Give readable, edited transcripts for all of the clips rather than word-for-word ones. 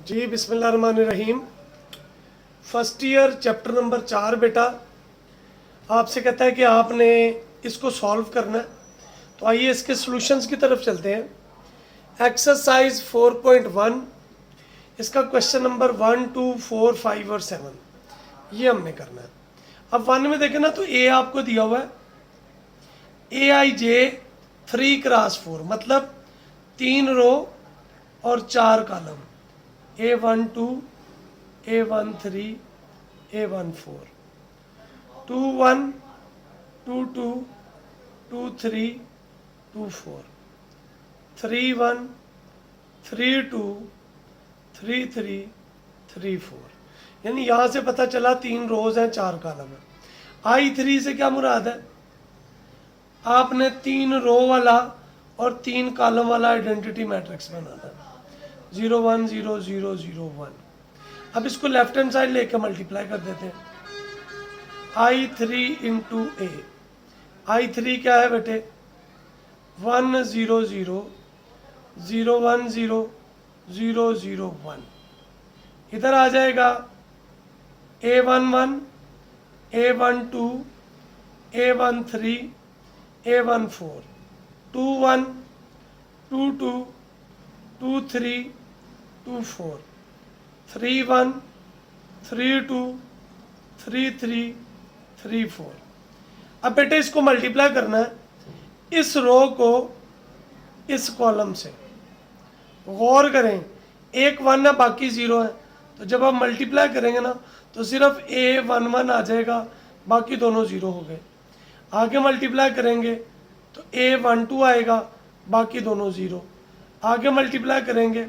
जी बिस्मिल्लाहिर्रहमानिर्रहीम। First year chapter number 4 बेटा आपसे कहता है कि आपने इसको सॉल्व करना है। तो आइए इसके सॉल्यूशंस की तरफ चलते हैं। एक्सरसाइज 4.1 इसका क्वेश्चन नंबर 1, 2, 4, 5 और 7 ये हमने करना है। अब 1 में देखें ना तो ए आपको दिया हुआ है ए आई जे 3x4 मतलब 3 रो और 4 कॉलम A12, A13, A14, 21, 22, 23, 24, 31, 32, 33, 34। यानी यहाँ से पता चला 3 रोज हैं 4 कॉलम है। I3 से क्या मुराद है? आपने 3 रो वाला और 3 कॉलम वाला आइडेंटिटी मैट्रिक्स बनाना है। 0 1 0 0 0 1। अब इसको लेफ्ट हैंड साइड लेके मल्टीप्लाई कर देते हैं। I3 इंटू ए। I3 क्या है बेटे? 1 0 0 0 1 0 0 0 1। इधर आ जाएगा A11, A12, A13, A14, 21, 22, 23, 24, 31, 32, 33, 34। अब बेटे इसको मल्टीप्लाई करना है इस रो को इस कॉलम से। गौर करें, एक 1 है बाकी 0 है, तो जब आप मल्टीप्लाई करेंगे ना तो सिर्फ A11 आ जाएगा, बाकी दोनों 0 हो गए। आगे मल्टीप्लाई करेंगे तो A12 आएगा, बाकी दोनों 0। आगे मल्टीप्लाई करेंगे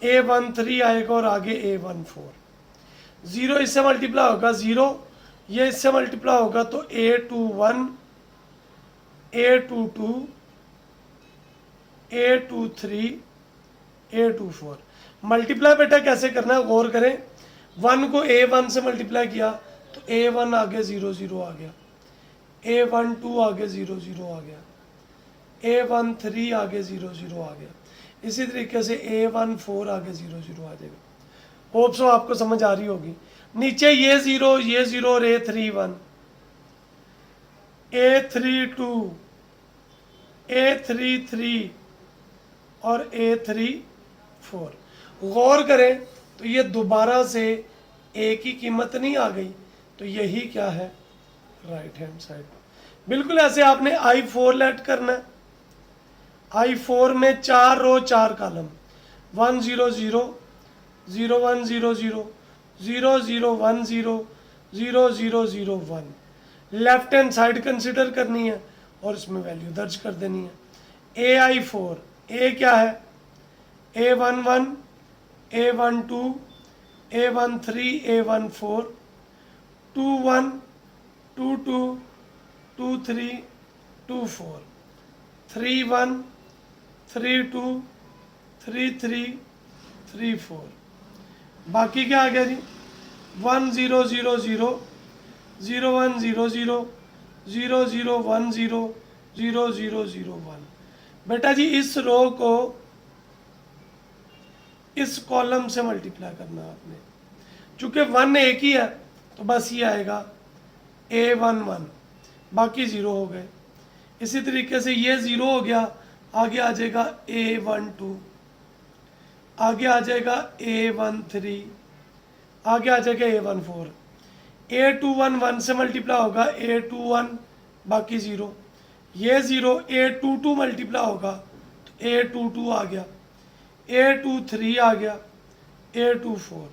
A13 आएगा और आगे A14। 0 इससे मल्टीप्लाई होगा 0, ये इससे मल्टीप्लाई होगा तो A21, A22, A23, A24। Multiply बेटा कैसे करना है गौर करें। 1 को A1 से मल्टीप्लाई किया तो A1 आगे 0 0 आ गया, A12 आगे 0 0 आ गया, A13 आगे 0 0 आ गया। इसी तरीके से A14 आगे 0 0 आ जाएगा। होप सो आपको समझ आ रही होगी। नीचे ये 0 और A31, A32, A33 और A34। गौर करें तो ये दोबारा से A की कीमत नहीं आ गई, तो यही क्या है? Right hand side. बिल्कुल ऐसे आपने I4 लेट करना है। I4 में 4 रो 4 column 1 0 0 0 1 0 0 0 0 1 0 0 0 0 1। Left hand side consider करनी है और इसमें वैल्यू दर्ज कर देनी है। AI4 ए क्या है? A11, A12, A13, A14, 21, 22, 23, 24, 31, 32, 33, 34। बाकी क्या आ गया जी? 1 0 0 0 0 1 0 0 0 0 1 0 0 0 0 1। बेटा जी इस रो को इस कॉलम से मल्टीप्लाई करना आपने। चूंकि 1 एक ही है तो बस ये आएगा A11, बाकी 0 हो गए। इसी तरीके से ये 0 हो गया, आगे आ जाएगा A12, आगे आ जाएगा A13, आगे आ जाएगा A14। A21 1 से मल्टीप्लाई होगा A21, बाकी 0। ये 0 A22 मल्टीप्लाई होगा तो A22 आ गया, A23 आ गया, A24,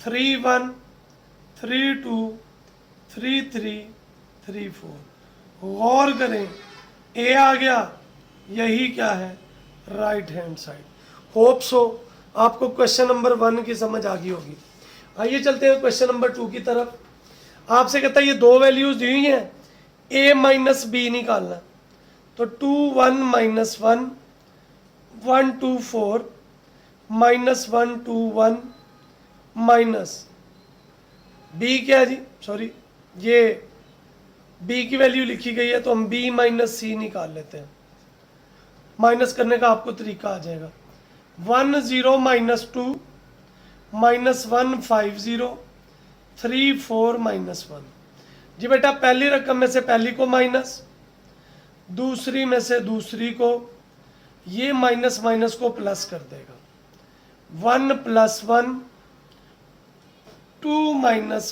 31, 32, 33, 34। गौर करें A आ गया, यही क्या है? Right hand side. Hope so आपको क्वेश्चन नंबर 1 की समझ आ गई होगी। आइए चलते हैं क्वेश्चन नंबर 2 की तरफ। आपसे कहता है ये 2 वैल्यूज दी हुई हैं, A माइनस बी निकालना। तो 2 1 माइनस 1 1 2 4 माइनस 1 2 1 माइनस बी क्या है जी? सॉरी, ये बी की वैल्यू लिखी गई है तो हम बी माइनस सी निकाल लेते हैं। माइनस करने का आपको तरीका आ जाएगा। 1 0 माइनस 2 -150 34 -1। जी बेटा पहली रकम में से पहली को माइनस, दूसरी में से दूसरी को, ये माइनस माइनस को प्लस कर देगा। 1 + 1 2 -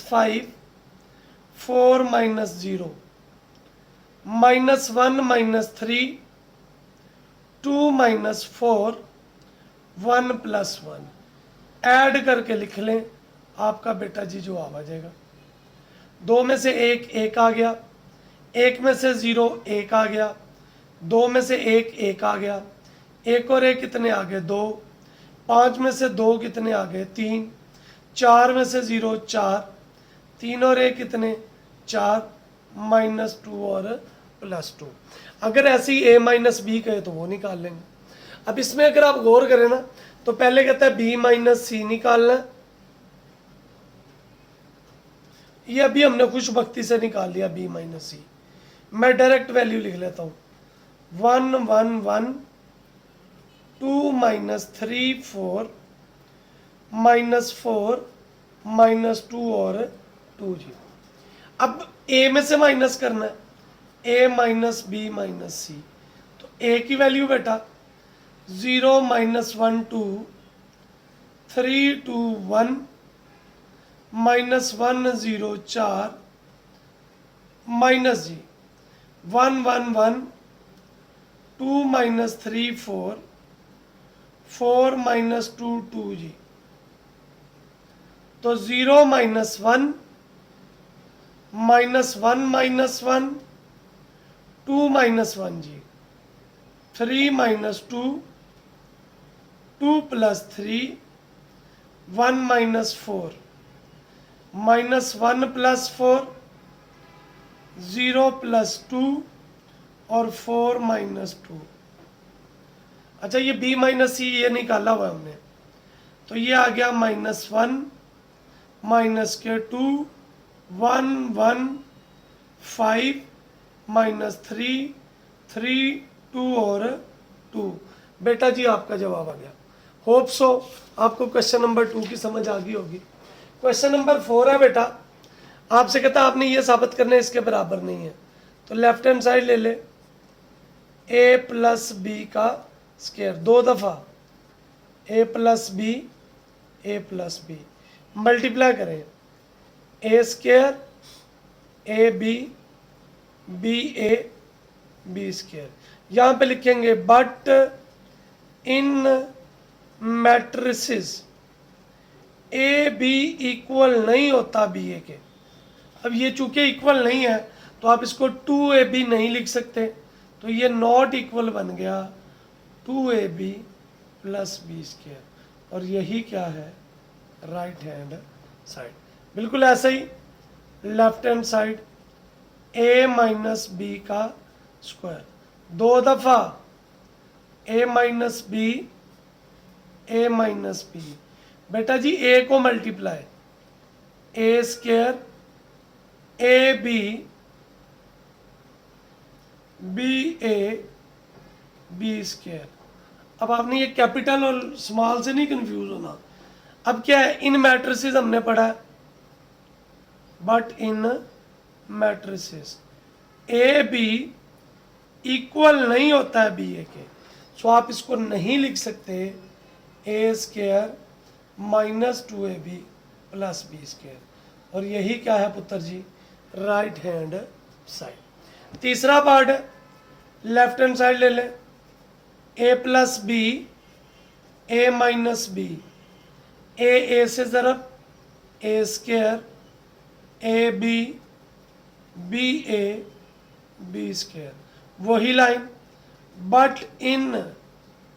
5 4 - 0 -1 - 3 2 - 4 1 + 1 ऐड करके लिख लें, आपका बेटा जी जवाब आ जाएगा। 2 में से 1 1 आ गया, 1 में से 0 1 आ गया, 2 में से 1 1 आ गया, 1 और 1 कितने आ गए 2, 5 में से 2 कितने आ गए 3, 4 में से 0 4, 3 और 1 कितने 4, -2 और +2। अगर ऐसे ही a - b कहे तो वो निकाल लेंगे। अब इसमें अगर आप गौर करें ना तो पहले कहता है b - c निकालना है, ये अभी हमने खुशबख्ती से निकाल लिया b - c। मैं डायरेक्ट वैल्यू लिख लेता हूँ 1 1 1 2 - 3 4 -4 -2 और 2 जी। अब a में से माइनस करना है, a - b - c, तो a की वैल्यू बेटा 0 - 1 2 3 2 1 -1 0 4 माइनस जी 1 1 1 2 - 3 4 4 -2 2 जी। तो 0 - 1 -1 -1 2 - 1 जी, 3 - 2 2 + 3 1 - 4 -1 + 4 0 + 2 और 4 -2। अच्छा ये b - c ये निकाला हुआ हमने, तो ये आ गया -1 -2 1 1 5 -3 3 2 और 2। बेटा जी आपका जवाब आ गया। होप सो आपको क्वेश्चन नंबर 2 की समझ आ गई होगी। क्वेश्चन नंबर 4 है बेटा, आपसे कहता आपने ये साबित करना है इसके बराबर नहीं है, तो लेफ्ट हैंड साइड ले ले a + b का स्क्वायर 2 दफ़ा a + b मल्टीप्लाई करें a² ab ba b²। यहाँ पे लिखेंगे but in matrices A B equal नहीं होता बी ए के। अब ये चूंकि इक्वल नहीं है तो आप इसको 2ab नहीं लिख सकते, तो ये नॉट इक्वल बन गया 2ab + b²। और यही क्या है राइट हैंड साइड। बिल्कुल ऐसे ही left hand side a - b का स्क्वायर 2 दफ़ा a - b बेटा जी a को multiply a² ab ba b²। अब आपने ये कैपिटल और स्मॉल से नहीं कंफ्यूज होना। अब क्या है इन मैट्रिसेस हमने पढ़ा है, but in matrices A B equal नहीं होता है बी ए के, सो आप इसको नहीं लिख सकते a² -2ab + b²। और यही क्या है पुत्र जी राइट हैंड साइड। तीसरा पार्ट है लेफ्ट हैंड साइड ले लें a + b a - b a से ज़रब a² ab ba b²। वही line but in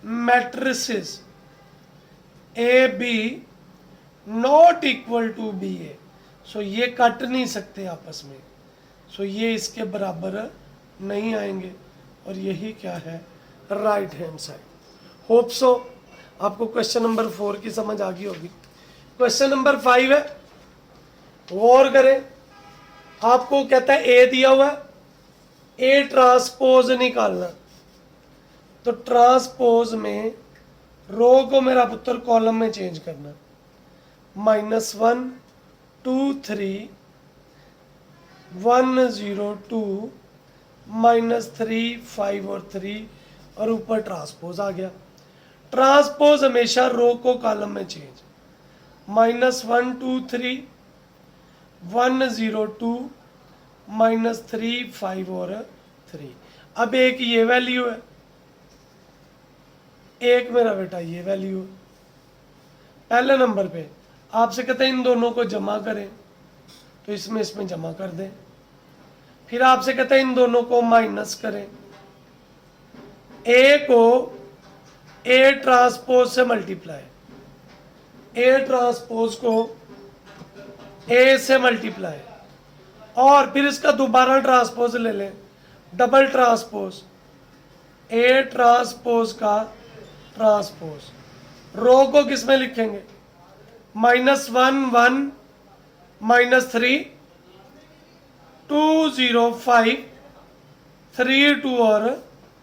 matrices A B not equal to B A, so ये कट नहीं सकते आपस में, सो ये इसके बराबर नहीं आएंगे। और यही क्या है right hand side. Hope so आपको क्वेश्चन नंबर 4 की समझ आ गई होगी। क्वेश्चन नंबर 5 है, गौर करें, आपको कहता है ए दिया हुआ है, ए ट्रांसपोज निकालना, तो ट्रांसपोज में रो को मेरा पुत्र कॉलम में चेंज करना। -1 2 3 1 0 2 -3 5 और 3 और ऊपर ट्रांसपोज आ गया। ट्रांसपोज हमेशा रो को कॉलम में चेंज, -1 2 3 1 0 2 -3 5 और 3। अब एक ये वैल्यू है, एक मेरा बेटा ये वैल्यू है। पहले नंबर पे आपसे कहते हैं इन दोनों को जमा करें, तो इसमें जमा कर दें। फिर आपसे कहते हैं इन दोनों को माइनस करें, ए को ए ट्रांसपोज से मल्टीप्लाई, ए ट्रांसपोज को ए से मल्टीप्लाई, और फिर इसका दोबारा ट्रांसपोज ले लें, डबल ट्रांसपोज, ए ट्रांसपोज का ट्रांसपोज। रो को किस में लिखेंगे, -1 1 -3 2 0 5 3 2 और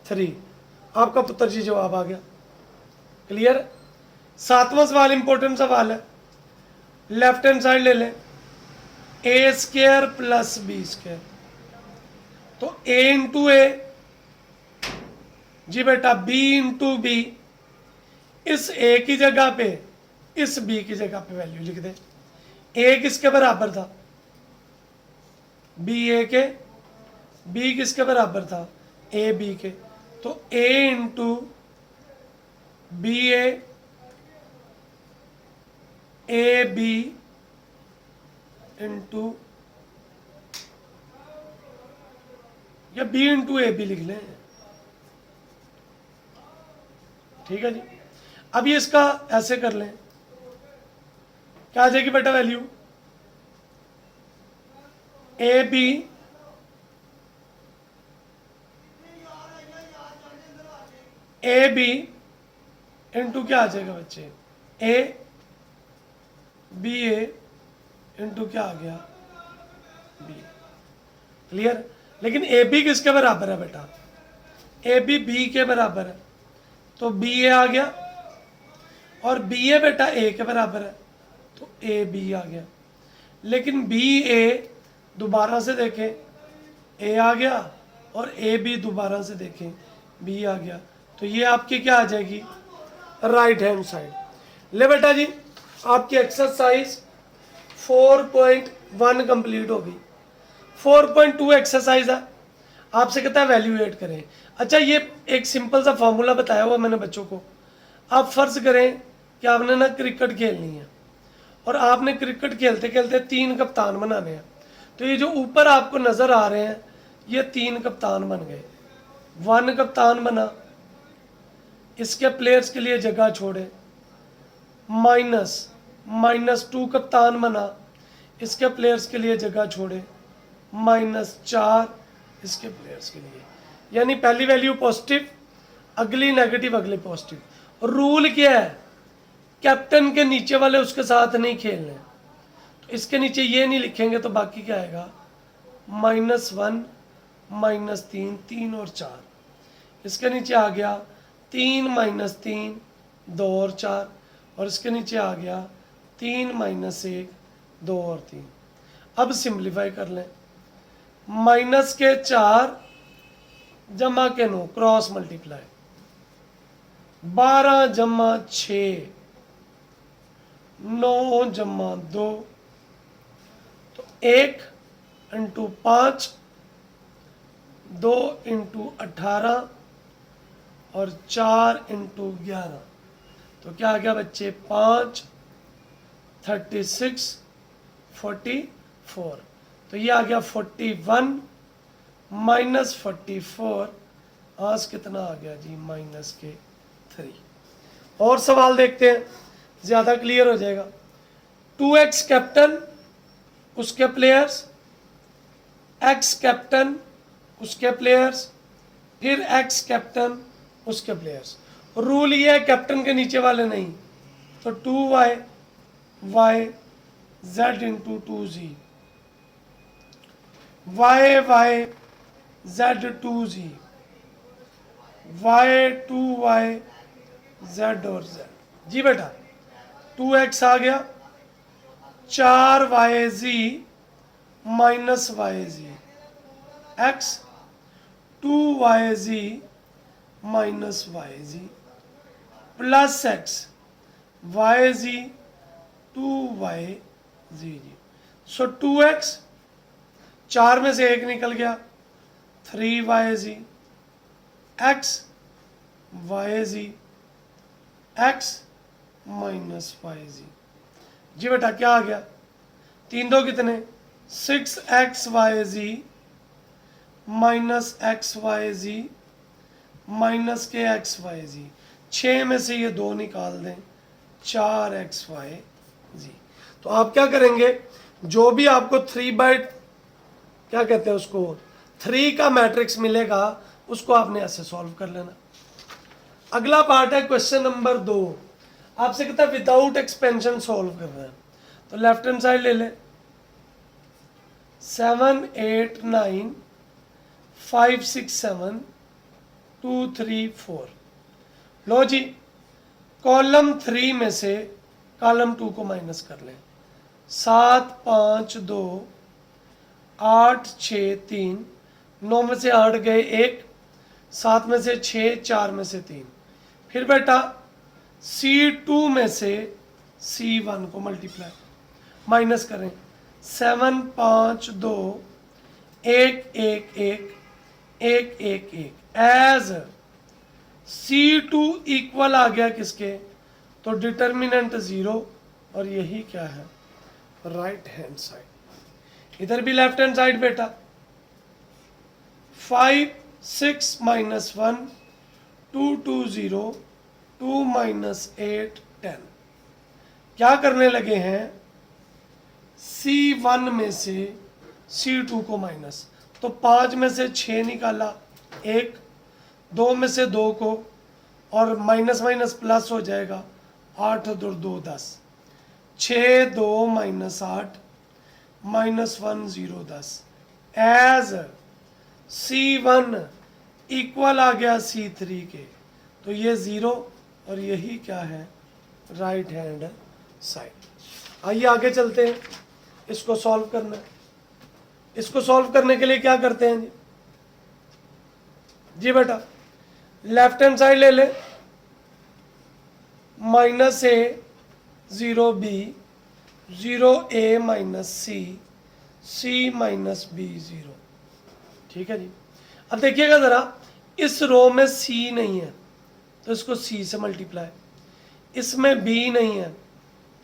3। आपका पुत्र जी जवाब आ गया। क्लियर। सातवां सवाल इंपॉर्टेंट सवाल है, लेफ्ट हैंड साइड ले लें, ए स्क्वायर प्लस बी स्क्वायर। तो ए इंटू ए, जी बेटा बी इंटू बी, इस ए की जगह पे इस बी की जगह पे वैल्यू लिख दे। ए किसके बराबर था, बी ए के, बी किसके बराबर था, ए बी के। तो A into B A B into, या बी इंटू ए बी लिख लें, ठीक है जी। अब ये इसका ऐसे कर लें, क्या आ जाएगी बेटा वैल्यू, ए बी इंटू क्या आ जाएगा बच्चे, ए बी ए इंटू क्या आ गया, बी। क्लियर। लेकिन ए बी किसके बराबर है बेटा, ए बी के बराबर है, तो बी ए आ गया, और बी ए बेटा ए के बराबर है, तो ए बी आ गया। लेकिन बी ए दोबारा से देखें, ए आ गया, और ए बी दोबारा से देखें, बी आ गया। तो ये आपकी क्या आ जाएगी, राइट हैंड साइड। ले बेटा जी, आपकी एक्सरसाइज 4.1 कंप्लीट हो गई। 4.2 एक्सरसाइज है, आपसे कहता है वैल्यूएट करें। अच्छा, ये एक सिंपल सा फॉर्मूला बताया हुआ मैंने बच्चों को। आप फर्ज करें कि आपने ना क्रिकेट खेलनी है, और आपने क्रिकेट खेलते खेलते 3 कप्तान बनाने हैं। तो ये जो ऊपर आपको नज़र आ रहे हैं, ये 3 कप्तान बन गए। 1 कप्तान बना, इसके प्लेयर्स के लिए जगह छोड़े, -2 कप्तान बना, इसके प्लेयर्स के लिए जगह छोड़े, -4 इसके प्लेयर्स के लिए। यानी पहली वैल्यू पॉजिटिव, अगली नेगेटिव, अगली पॉजिटिव। रूल क्या है, कैप्टन के नीचे वाले उसके साथ नहीं खेलने। तो इसके नीचे ये नहीं लिखेंगे तो बाकी क्या आएगा, -1 -3 3 और 4। इसके नीचे आ गया 3 -3 2 और 4, और इसके नीचे आ गया 3 -1 2 और 3। अब सिंप्लीफाई कर लें, माइनस के 4 जमा के 9 क्रॉस मल्टीप्लाई, 12 जमा 6 9 जमा 2, तो 1 इंटू 5 2 इंटू 18 और 4 इंटू 11। तो क्या आ गया बच्चे, 5 36 44। तो ये आ गया 41 -44, आज कितना आ गया जी, -3। और सवाल देखते हैं, ज़्यादा क्लियर हो जाएगा। 2x कैप्टन उसके प्लेयर्स, x कैप्टन उसके प्लेयर्स, फिर x कैप्टन उसके प्लेयर्स। रूल ये है कैप्टन के नीचे वाले नहीं, तो 2y y z into 2z, y z 2z, y 2y z और z। जी बेटा 2x आ गया, 4yz minus yz x 2yz minus yz plus x yz 2yz जी। सो 2x 4 में से 1 निकल गया 3yz x yz x minus yz जी बेटा क्या आ गया 3 दो कितने 6xyz माइनस xyz माइनस के xyz 6 में से ये 2 निकाल दें 4xyz। तो आप क्या करेंगे जो भी आपको 3/, क्या कहते हैं उसको, 3 का मैट्रिक्स मिलेगा उसको आपने ऐसे सॉल्व कर लेना। अगला पार्ट है क्वेश्चन नंबर 2, आपसे कहता है विदाउट एक्सपेंशन सॉल्व करना है। तो लेफ्ट हैंड साइड ले ले 7 8 9 5 6 7 2 3 4। लो जी कॉलम 3 में से कॉलम 2 को माइनस कर लें 7 5 2 8 6 3 9 में से 8 गए 1 7 में से 6 4 में से 3। फिर बेटा C2 में से C1 को मल्टीप्लाई माइनस करें 7 5 2 1 1 1 1 1 1 एज C2 इक्वल आ गया किसके, तो डिटर्मिनेंट 0 और यही क्या है राइट हैंड साइड। इधर भी लेफ्ट हैंड साइड बेटा 5 6 माइनस 1 2 2 0 2 माइनस 8 10। क्या करने लगे हैं C1 में से C2 को माइनस, तो 5 में से 6 निकाला 1, 2 में से 2 को, और माइनस माइनस प्लस हो जाएगा 8 और 2 10 6 2 minus 8 minus 1 0 10 as C1 equal आ गया C3 के, तो ये 0 और यही क्या है राइट हैंड साइड। आइए आगे चलते हैं, इसको सॉल्व करना है। इसको सॉल्व करने के लिए क्या करते हैं जी बेटा लेफ्ट हैंड साइड ले ले माइनस ए 0 बी 0 ए माइनस सी सी माइनस बी 0। ठीक है जी। अब देखिएगा ज़रा इस रो में सी नहीं है तो इसको सी से मल्टीप्लाई, इसमें बी नहीं है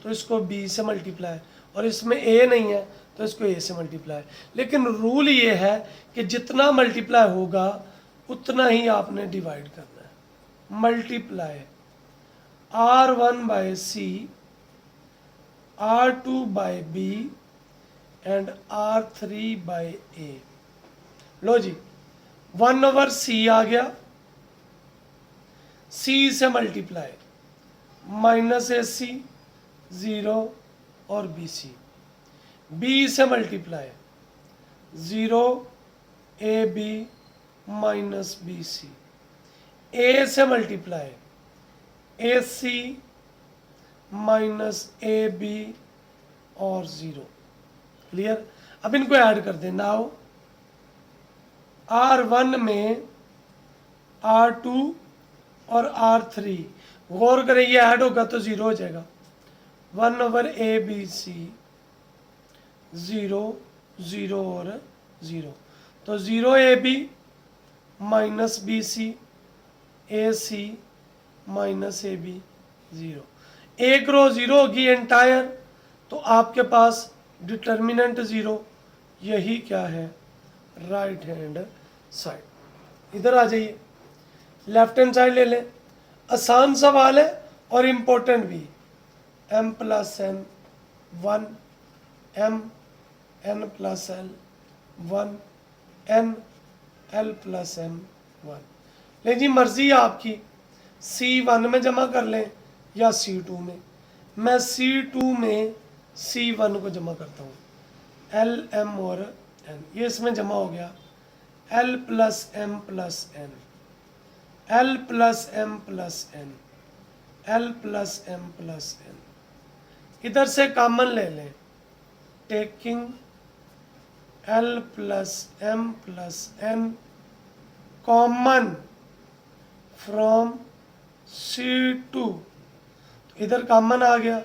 तो इसको बी से मल्टीप्लाई, और इसमें ए नहीं है तो इसको ए से मल्टीप्लाई। लेकिन रूल ये है कि जितना मल्टीप्लाई होगा उतना ही आपने डिवाइड करना है। Multiply R1 by C R2 by B and R3 by A. लो जी 1 ओवर सी आ गया, सी से मल्टीप्लाई माइनस ए सी 0 और बी सी, बी से multiply 0 A B minus B C, A से multiply A C minus A B और 0। Clear. अब इनको ऐड कर दें। नाउ R1 में R2 और R3, गौर करें ये ऐड होगा तो 0 हो जाएगा। 1 ओवर ए बी सी 0 0 और 0, तो 0 A B minus B C A C minus A B 0। एक रो 0 होगी एंटायर, तो आपके पास डिटर्मिनेंट 0, यही क्या है राइट हैंड साइड। इधर आ जाइए लेफ्ट हैंड साइड ले लें। आसान सवाल है और इम्पोर्टेंट भी। m plus n 1 m n plus l 1 n l plus m 1। लेकिन जी मर्जी है आपकी, C1 में जमा कर लें या C2 में। मैं C2 में C1 को जमा करता हूँ, L M और N, ये इसमें जमा हो गया L plus M plus N, L plus M plus N, L plus M plus N। इधर से कॉमन ले लें taking L plus M plus N common from C2, इधर कॉमन आ गया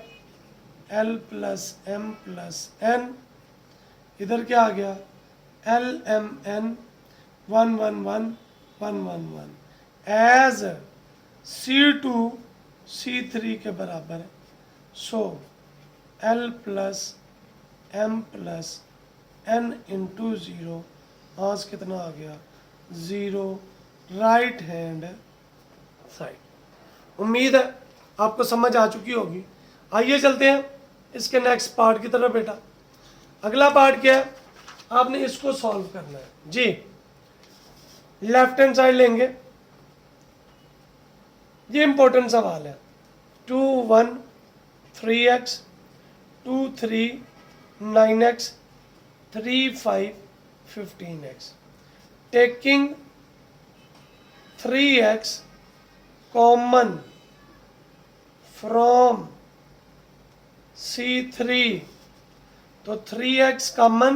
L plus M plus N, इधर क्या आ गया LMN 111 एज C2 C3 के बराबर है। सो L plus M plus N into zero, आज कितना आ गया 0 राइट हैंड साइड। उम्मीद है आपको समझ आ चुकी होगी। आइए चलते हैं इसके नेक्स्ट पार्ट की तरफ बेटा। अगला पार्ट क्या है, आपने इसको सॉल्व करना है जी। लेफ्ट हैंड साइड लेंगे, ये इंपॉर्टेंट सवाल है। 2 1 3x 2 3 9x 3 5 15x, taking 3x common from C3, तो 3x कॉमन,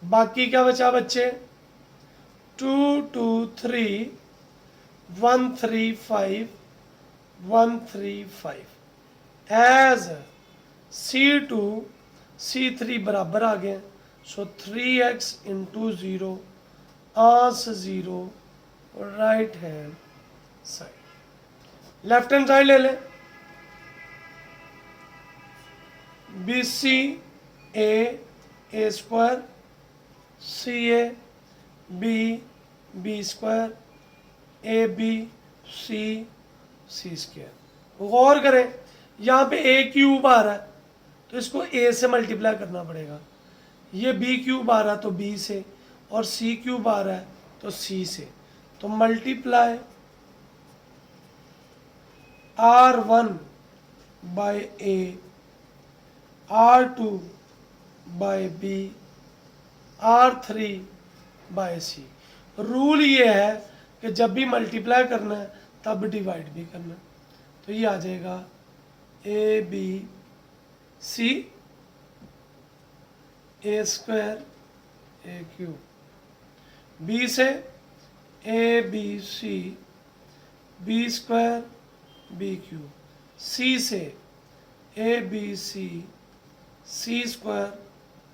बाकी क्या बचा बच्चे 2 2 3 1 3 5 1 3 5 एज C2 C3 बराबर आ गए। So 3x into zero, ans 0 right hand side. Left hand side ले लें, BC A square CA B square AB C square. गौर करें यहाँ पे A क्यूब आ रहा है तो इसको A से मल्टीप्लाई करना पड़ेगा, ये B क्यूब आ रहा है तो B से, और C क्यूब आ रहा है तो C से, तो multiply R1 by A R2 by B R3 by C। Rule ये है कि जब भी मल्टीप्लाई करना है तब डिवाइड भी करना है, तो ये आ जाएगा ABC A square A cube, B से ABC B square B cube, C से ABC C स्क्वायर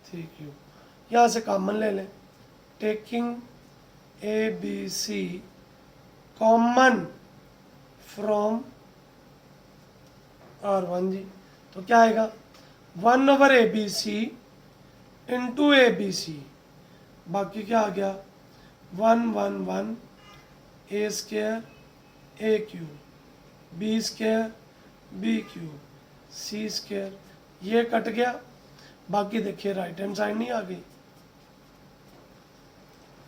3 क्यूब। यहाँ से कॉमन ले लें, taking ABC common from R1 जी, तो क्या आएगा 1/ABC इंटू ABC, बाकी क्या आ गया 1 A square A cube B square B cube C square, ये कट गया। बाकी देखिए राइट हैंड साइड नहीं आ गई।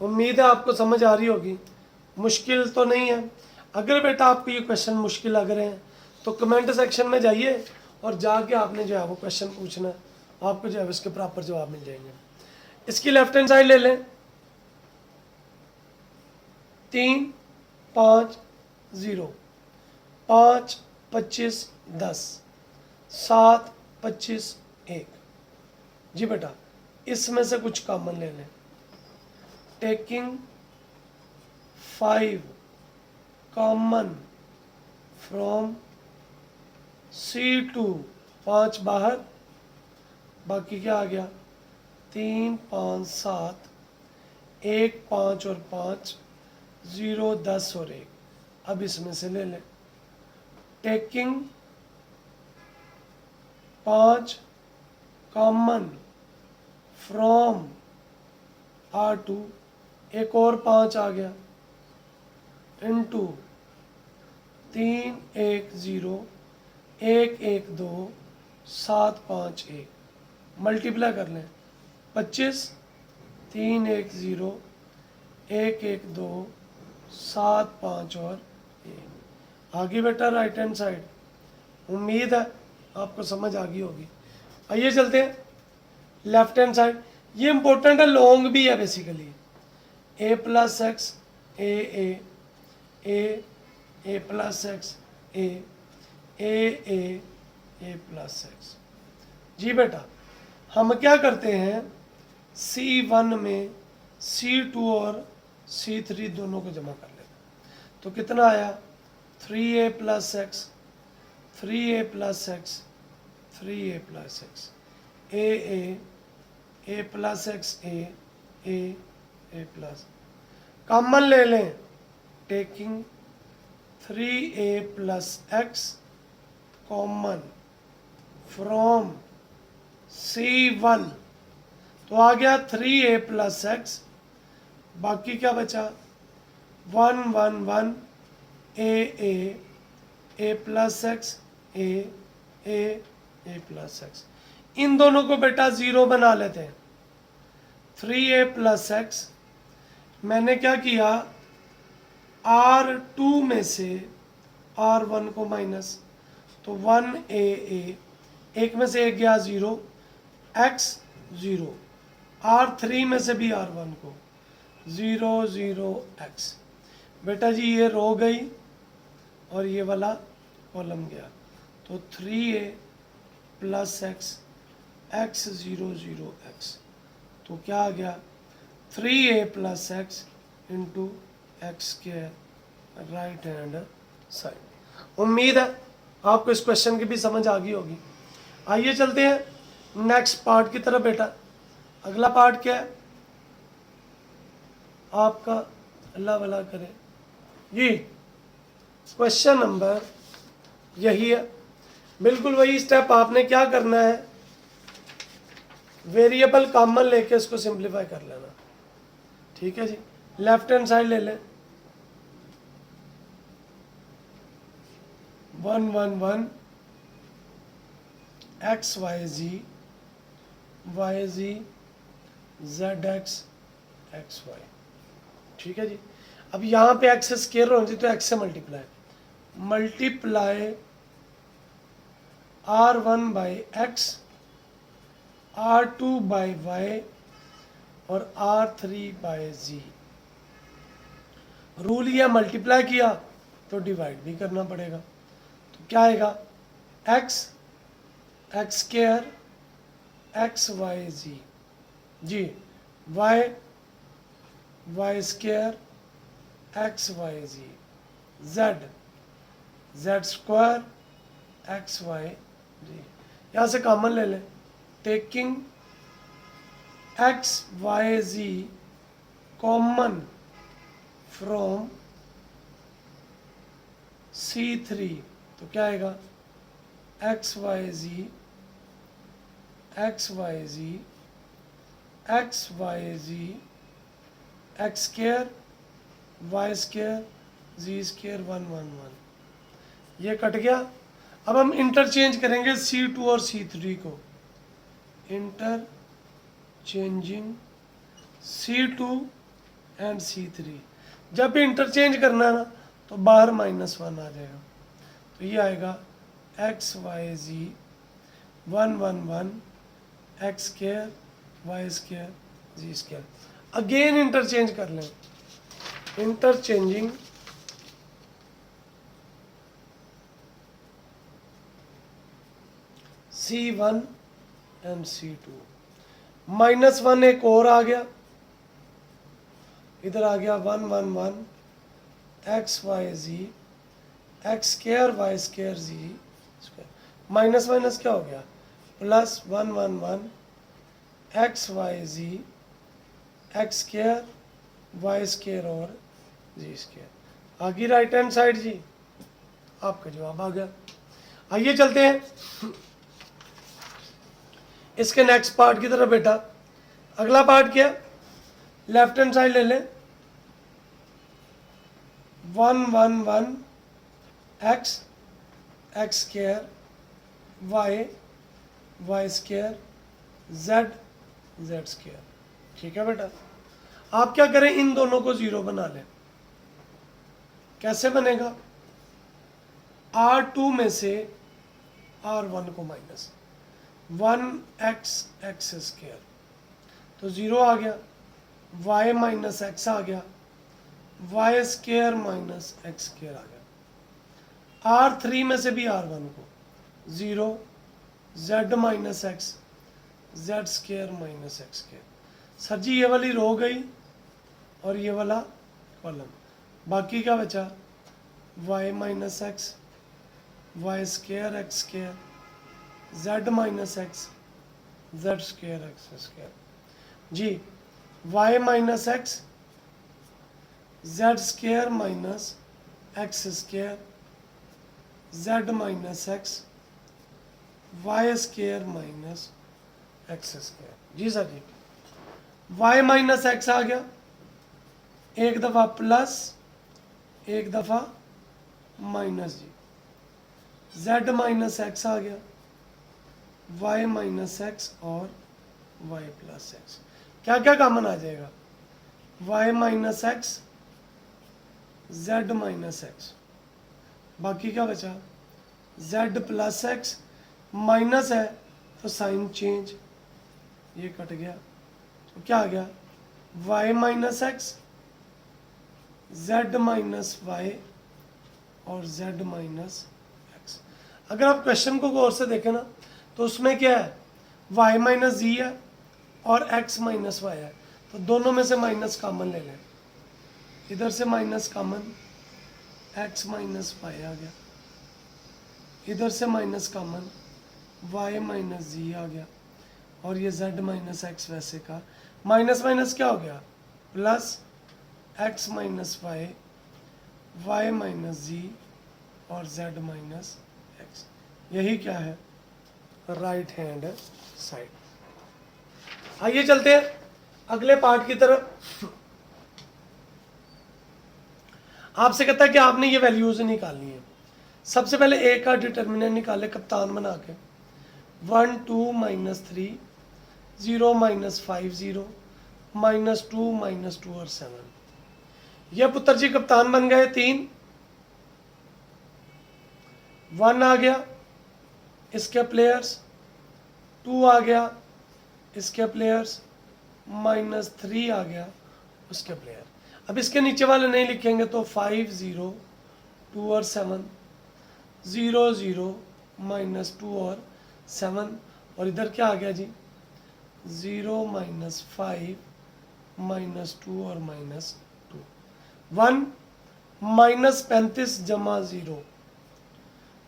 उम्मीद है आपको समझ आ रही होगी, मुश्किल तो नहीं है। अगर बेटा आपको ये क्वेश्चन मुश्किल लग रहे हैं तो कमेंट सेक्शन में जाइए और जाके आपने जो है वो क्वेश्चन पूछना है, आपको जो है इसके प्रॉपर जवाब मिल जाएंगे। इसकी लेफ्ट हैंड साइड ले लें, 3 5 0 5 25 10 7 25 1 जी बेटा, इसमें से कुछ कॉमन ले लें, टेकिंग 5 कॉमन फ्रॉम C2, 5 बाहर, बाकी क्या आ गया 3 5 7 1 5 और 5 0 10 और 1। अब इसमें से ले लें, टेकिंग 5 कॉमन फ्रॉम R2, एक और 5 आ गया, इंटू 3 1 0 1 1 2 7 5 1, मल्टीप्लाई कर लें 25 3 1 0 1 1 2 7 5 और 1। आगे बेटा राइट हैंड साइड, उम्मीद है आपको समझ आ गई होगी। आइए चलते हैं लेफ्ट हैंड साइड, ये इंपॉर्टेंट है, लॉन्ग भी है basically. A plus X A plus X A plus X जी बेटा। हम क्या करते हैं, C1 में C2 और C3 दोनों को जमा कर लेते हैं। तो कितना आया, 3a plus X, 3a plus X, 3a plus X, A plus X, A plus, common ले लें, taking 3a plus X common from C1, तो आ गया 3a प्लस एक्स, बाकी क्या बचा, 1 1 1 ए plus X, A plus x, इन दोनों को बेटा जीरो बना लेते हैं। 3a प्लस एक्स, मैंने क्या किया, R2 में से R1 को माइनस, तो 1a, एक में से एक गया जीरो, x जीरो, R3 में से भी R1 को 0 0 x, बेटा जी ये रो गई और ये वाला कॉलम गया, तो 3a plus x, x 0 0 x, तो क्या आ गया, 3a plus x into x के राइट हैंड साइड। उम्मीद है आपको इस क्वेश्चन की भी समझ आ गई होगी। आइए चलते हैं नेक्स्ट पार्ट की तरफ बेटा। अगला पार्ट क्या है आपका, अल्लाह भला करे जी, क्वेश्चन नंबर यही है, बिल्कुल वही स्टेप आपने क्या करना है, वेरिएबल कॉमन लेके इसको सिंप्लीफाई कर लेना, ठीक है जी। लेफ्ट हैंड साइड ले लें, 1 1 1 x Y Z Z x x Y, ठीक है जी। अब यहाँ पे एक्स स्केयर होनी तो एक्स से multiply R1 by X, R2 by Y और R3 बाई जी। रूल यह मल्टीप्लाई किया तो डिवाइड भी करना पड़ेगा, तो क्या आएगा, X x square X Y Z, Y square X Y Z, Z square X Y Z. यहाँ से कॉमन ले लें, taking X Y Z common from C3, तो क्या आएगा, X Y Z X Y Z X Y Z X square y square G square 1 1 1, ये cut गया। अब हम इंटरचेंज करेंगे C2 और C3 को, इंटरचेंजिंग C2 एंड C3। जब भी इंटरचेंज करना है ना तो बाहर -1 आ जाएगा, तो ये आएगा एक्स वाई जी 1 1 1 x square y square G square. Again interchange कर लें, इंटरचेंजिंग C1 एंड C2, -1 एक और आ गया, इधर आ गया 1 1 1 x Y Z X square y square जी स्क्वायर, माइनस माइनस क्या हो गया, plus 1 1 1 x Y Z X square y square और जी स्केयर। आगे राइट हैंड साइड जी, आपका जवाब आ गया। आइए चलते हैं इसके नेक्स्ट पार्ट की तरफ बेटा। अगला पार्ट क्या है, लेफ्ट हैंड साइड ले लें, 1 1 1 x x square y square z square, ठीक है बेटा। आप क्या करें, इन दोनों को जीरो बना लें। कैसे बनेगा, R2 में से R1 को माइनस, 1 एक्स एक्स स्केयर, तो जीरो आ गया, y माइनस एक्स आ गया, Y square minus X square आ गया। R3 में से भी R1 को 0, z minus x, Z square minus X square. Sir जी ये वाली रो गई और ये वाला कॉलम, बाकी क्या बचा, Y minus X Y square X square, Z minus x Z square X square. जी Y minus x Z square minus X square, Z minus X Y square minus X square. जी sir जी, Y minus X आ गया, एक दफ़ा plus एक दफ़ा minus जी, जेड माइनस एक्स आ गया, वाई माइनस एक्स और वाई प्लस एक्स। क्या क्या कॉमन आ जाएगा, Y minus x z minus x, बाकी क्या बचा, जेड प्लस एक्स, माइनस है तो साइन चेंज, ये कट गया, तो क्या आ गया, Y minus x z minus y और जेड माइनस एक्स। अगर आप क्वेश्चन को गौर से देखें ना तो उसमें क्या है, वाई माइनस जी है और एक्स माइनस वाई है, तो दोनों में से माइनस कॉमन ले लें, इधर से minus common X minus Y आ गया, इधर से minus common Y minus Z आ गया, और ये जेड माइनस एक्स वैसे का माइनस माइनस क्या हो गया, plus X minus Y Y minus Z और जेड माइनस एक्स। यही क्या है, राइट हैंड साइड। आइए चलते हैं अगले पार्ट की तरफ। आपसे कहता है कि आपने ये वैल्यूज निकालनी है। सबसे पहले ए का डिटर्मिनेंट निकाले कप्तान बना के, 1 2 -3 0 -5 0 -2 -2 और 7। यह पुत्र जी कप्तान बन गए 3, 1 आ गया इसके प्लेयर्स, 2 आ गया इसके प्लेयर्स, -3 आ गया उसके प्लेयर। अब इसके नीचे वाले नहीं लिखेंगे तो 5 0 2 और 7 0 0 -2 और 7, और इधर क्या आ गया जी 0 -5 -2 और -2, 1 -35 जमा 0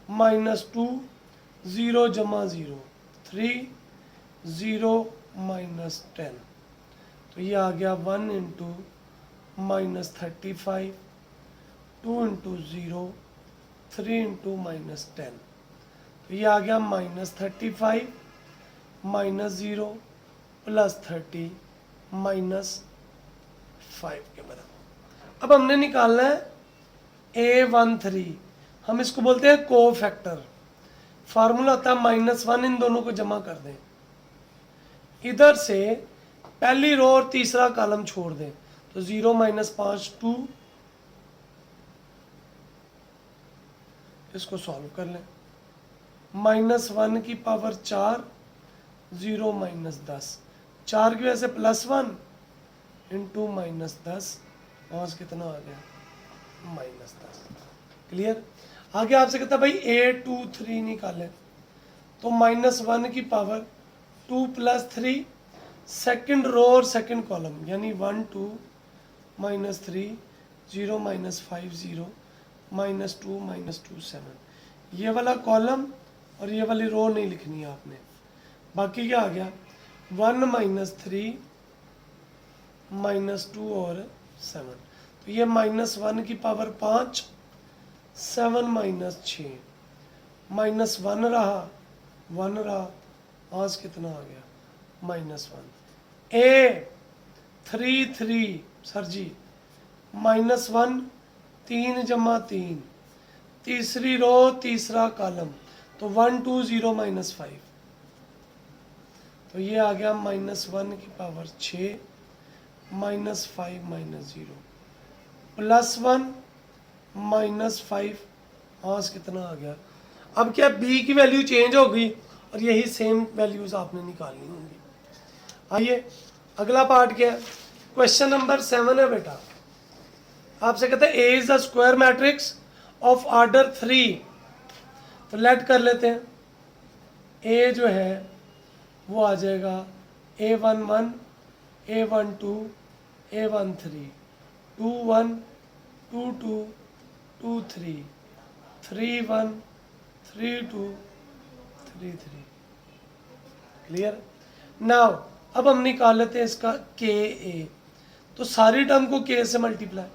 -2 0 जमा 0 3 0 -10, तो ये आ गया 1 इंटू -35 2 इंटू 0 3 इंटू -10, तो ये आ गया -35 -0 +30 -5 के बराबर। अब हमने निकालना है A13, हम इसको बोलते हैं को फैक्टर। फार्मूला होता है -1, इन दोनों को जमा कर दें, इधर से पहली रो और तीसरा कॉलम छोड़ दें, तो 0 -5 2, इसको सॉल्व कर लें, -1 की पावर 4 0 -10, 4 की वजह से +1 इंटू -10, और कितना आ गया -10। क्लियर। आगे आपसे कहता है भाई A23 निकालें, तो -1 की पावर 2 + 3, सेकंड रो और सेकंड कॉलम, यानी 1 2 -3 0 -5 0 -2 -2 7। ये वाला कॉलम और ये वाली रो नहीं लिखनी है आपने, बाकी क्या आ गया 1 -3 -2 और 7, तो ये -1 की पावर 5 7 -6 -1 रहा 1 रहा, आज कितना आ गया -1। A33 सर जी -1 3 जमा 3, तीसरी रो तीसरा कॉलम, तो 1 2 0 -5, तो ये आ गया -1 की पावर 6 -5 -0 +1 -5, आज कितना आ गया। अब क्या b की वैल्यू चेंज हो गई और यही सेम वैल्यूज आपने निकालनी होंगी। आइए अगला पार्ट क्या है, क्वेश्चन नंबर 7 है बेटा। आपसे कहते हैं A is the square matrix of order 3, तो लेट कर लेते हैं। ए जो है वो आ जाएगा A11, A12, A13, 21, 22, 23, 31, 32, 33। Clear. Now अब हम निकाल लेते हैं इसका KA। तो सारी टर्म को K से multiply,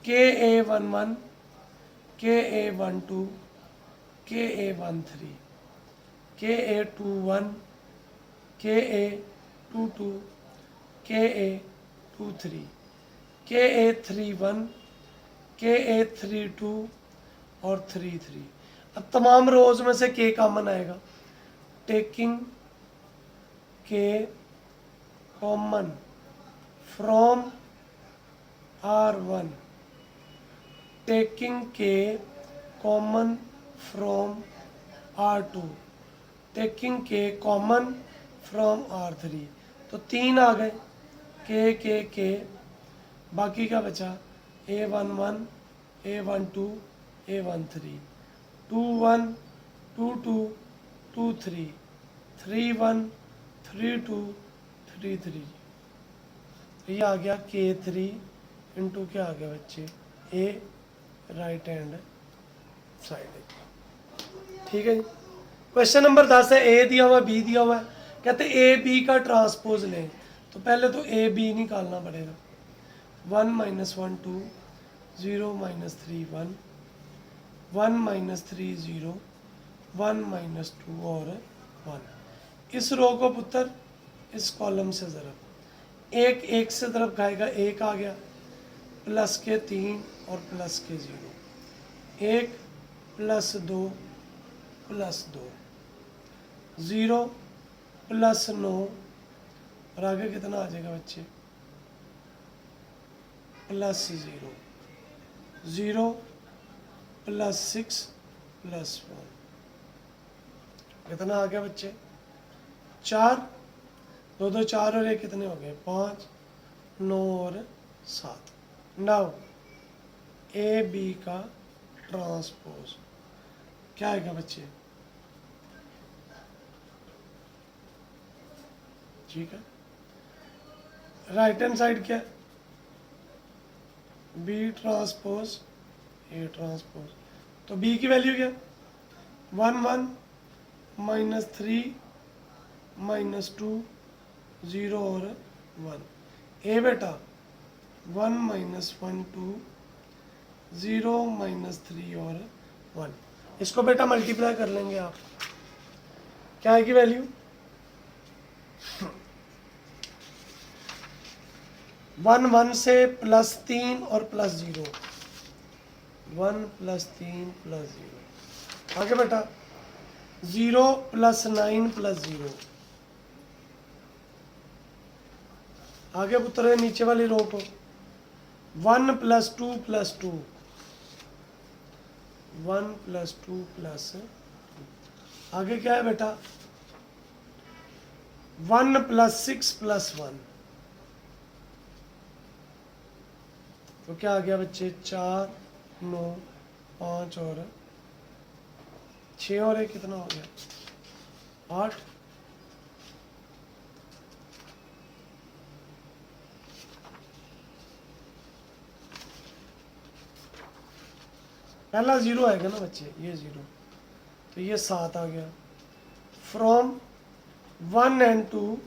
KA11, KA12, KA13, KA21, KA22, KA23, KA31, KA32 और 33। अब तमाम रोज में से K कॉमन आएगा, taking K common from R1, taking K common from R2, taking K common from R3। तो 3 आ गए, K, बाकी क्या बचा, A11, A12, A13, 21, 22, 23, 31, 32, 33। ये आ गया K3 इंटू क्या आ गया बच्चे, A राइट हैंड साइड। ठीक है जी। क्वेश्चन नंबर 10 है, A दिया हुआ है, B दिया हुआ है, कहते ए बी का ट्रांसपोज लें। तो पहले तो ए बी निकालना पड़ेगा, 1 - 1 2, 0 - 3 1, 1 - 3 0, 1 - 2 और 1। इस रो को पुत्र इस कॉलम से ज़रब, एक से ज़रब खाएगा, 1 आ गया, प्लस के 3 और प्लस के 0, 1 + 2 + 2, 0 + 9 और आगे कितना आ जाएगा बच्चे, +0, 0 + 6 + 1, कितना आ गया बच्चे, 4, 2 2 4 और 1 कितने हो गए, 5, 9 और 7। नाउ ए बी का ट्रांसपोज क्या आएगा बच्चे, ठीक है। राइट हैंड साइड क्या, बी ट्रांसपोज ए ट्रांसपोज। तो बी की वैल्यू क्या, 1 1 -3 -2 0 और 1। ए बेटा 1 - 1 2 0 - 3 और 1। इसको बेटा मल्टीप्लाई कर लेंगे आप, क्या आएगी वैल्यू, 1 1 से +3 और +0, 1 + 3 + 0। आगे बेटा 0 + 9 + 0। आगे पुत्र नीचे वाली रो को 1 + 2 + 2, 1 + 2 + 2। आगे क्या है बेटा, 1 + 6 + 1। तो क्या आ गया बच्चे, 4 9 5 और 6 और 1 कितना हो गया, 8। पहला 0 आएगा ना बच्चे, ये 0, तो ये 7 आ गया। फ्रॉम 1 और 2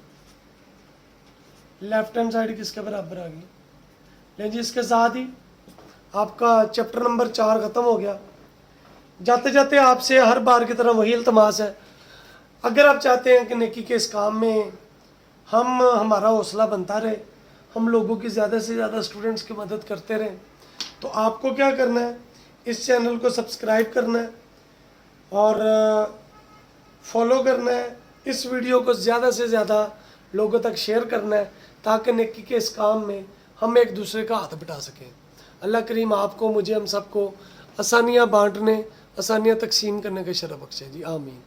लेफ्ट हैंड साइड किसके बराबर आ गई। लेकिन जी इसके साथ ही आपका चैप्टर नंबर 4 ख़त्म हो गया। जाते जाते आपसे हर बार की तरह वही इल्तमास है, अगर आप चाहते हैं कि नेकी के इस काम में हमारा हौसला बनता रहे, हम लोगों की ज़्यादा से ज़्यादा स्टूडेंट्स की मदद करते रहें, तो आपको क्या करना है, इस चैनल को सब्सक्राइब करना है और फॉलो करना है। इस वीडियो को ज़्यादा से ज़्यादा लोगों तक शेयर करना है, ताकि नेकी के इस काम में हम एक दूसरे का हाथ बटा सकें। अल्लाह करीम आपको, मुझे, हम सबको आसानियाँ बांटने, आसानियाँ तकसीम करने का शरफ बख्शे जी, आमीन।